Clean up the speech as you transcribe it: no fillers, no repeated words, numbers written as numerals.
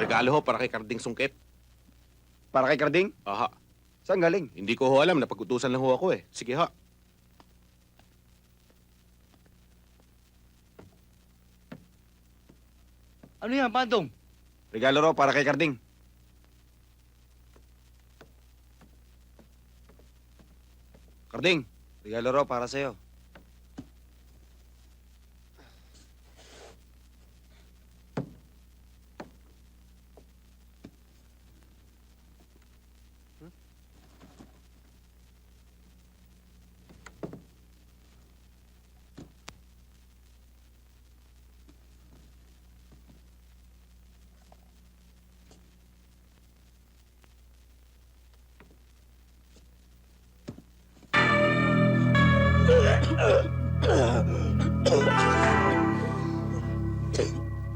Regalo ho para kay Karding Sungkit. Para kay Karding? Aha. Saan galing? Hindi ko ho alam, napag-utusan lang ho ako eh. Sige ha. Ano yan, Bandong? Regalo raw para kay Karding. Karding, regalo raw para sa'yo.